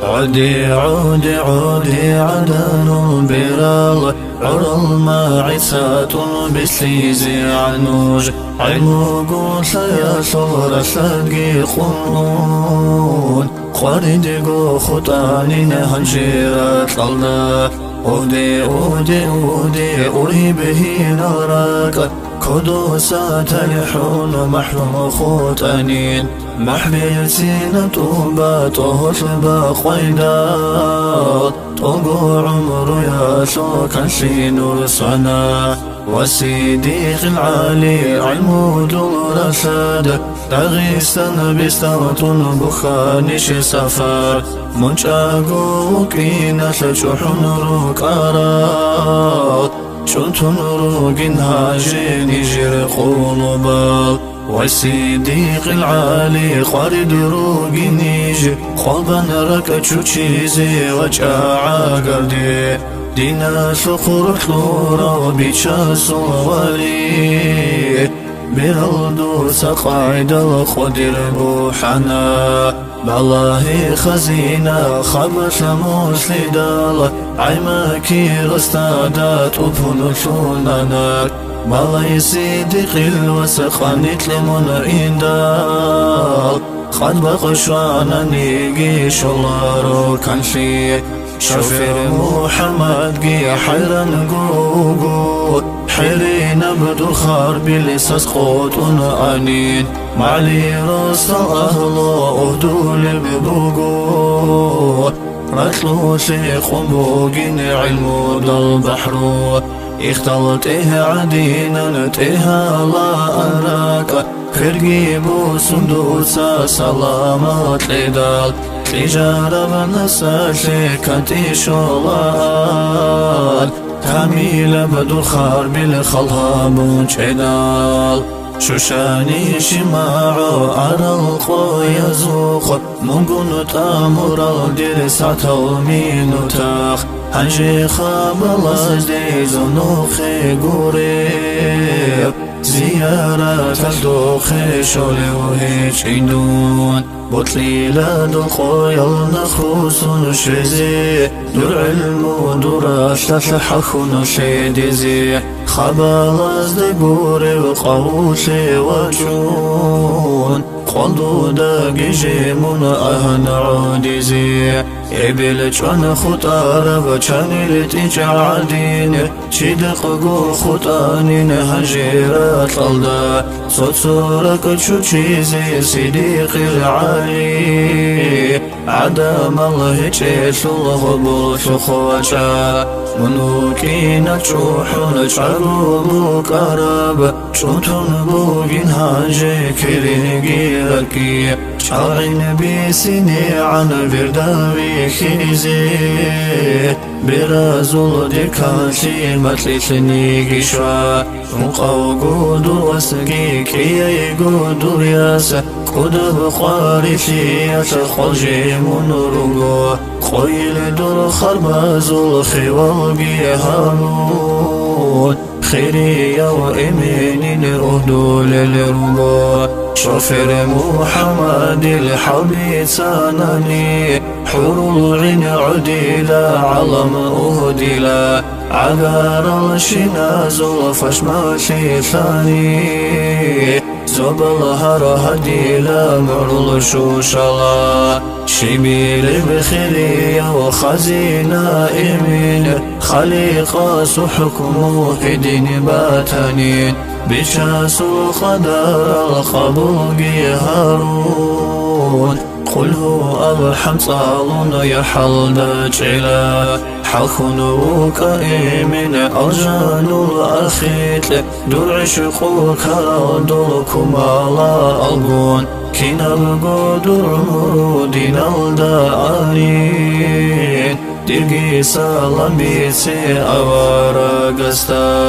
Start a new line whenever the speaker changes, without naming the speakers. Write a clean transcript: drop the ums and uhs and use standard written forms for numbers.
عودي عودي عودي عدن برال عرى الماعثات بسليزي عنوج علم قوس يا صور ساقي قنون خارج قو خطاني نهجيرات الله أودي أودي أودي أري به نارك كدوسات الحون محلو خوتانين محبي سينة باته سباق ويدات طبو عمر يا سوكا سين رسعنا والصديق العالي علم دور ساد تغيسا بستوت بخانش سفر منشاقو كينا سجحن روكارات شنتن روكين هاجين يجر قلوبا والصديق العالي خارد روكين يجي خلبا ركتشو تشيزي وجاعا قردي دينا سخور خلورا وبيشا صوالي برالدو سقاعد الخدر بوحنا بالله خزينة خبش مسلدال عيماكي رستادات وبنشوننا بالله صديق الوسخانيت لمن إندال خد بقشوانا نيجي شلارو كانشي شوفر محمد جي حيران قوقو حيرين بدو خارب لساس خوتون عنين معلي راس أهلا أهدول ببوقو راتلو شيخ بوقين علمو دال بحرو اختلط عدينا تيها لا أراك خرقي بو سندوسا سلامات لدال تجارة بنساشي كنتي شولال كاميلة بدو خارب الخلاب وشدال شوشاني شماعو على القوية زوخ مقون تامر الدرس عتومين وتاخ هنجي خابلاز دي زنوخي قريب زيارة الدوخي شولي وهيج عندون بطلي لادو خويا نخوص نشزي دور علم ودور أشتحخ نشيدزي خبالاز دي قوري وقوشي وجون قلدو داقي جيمون أهن عودزي إبلجان خطار بچان لتيجا عدين شدق قو خطانين هجيرات الله صوت صورك شو چيزي صديق العالي عدم الله چيس الله بوش خواجا منوكين تشوحون تشعروا بكرب شوتون بوغين هاجي كرينيجي ركي شعرين بيسيني عن برداوي خيزي برازول ديكاشي متلسني قشوا مقاوقود وسقي كي يقود رياس قد بخارشي يتخلجي منرقو خويل دور خربازول خوالقي هارون خيري وإمينين أهدول للربو شوفر محمد الحبيب سانني حور العين عديلا علم أهدلا عقار الشناز وفشماشي ثاني زب الهر هديلا معرض شوشلا شبيل بخيري وخزينة إمين خليقة حكم هدين باتنين بشاس القدر الخبوق هارون قل هو أرحم صالون يحل دجلا حخنوك إيمن أرجان الأخيت دور عشقوك دوركم على ألقون كنا القدر مرودين الدارين ديرقي سلام بيسي أوارا قستا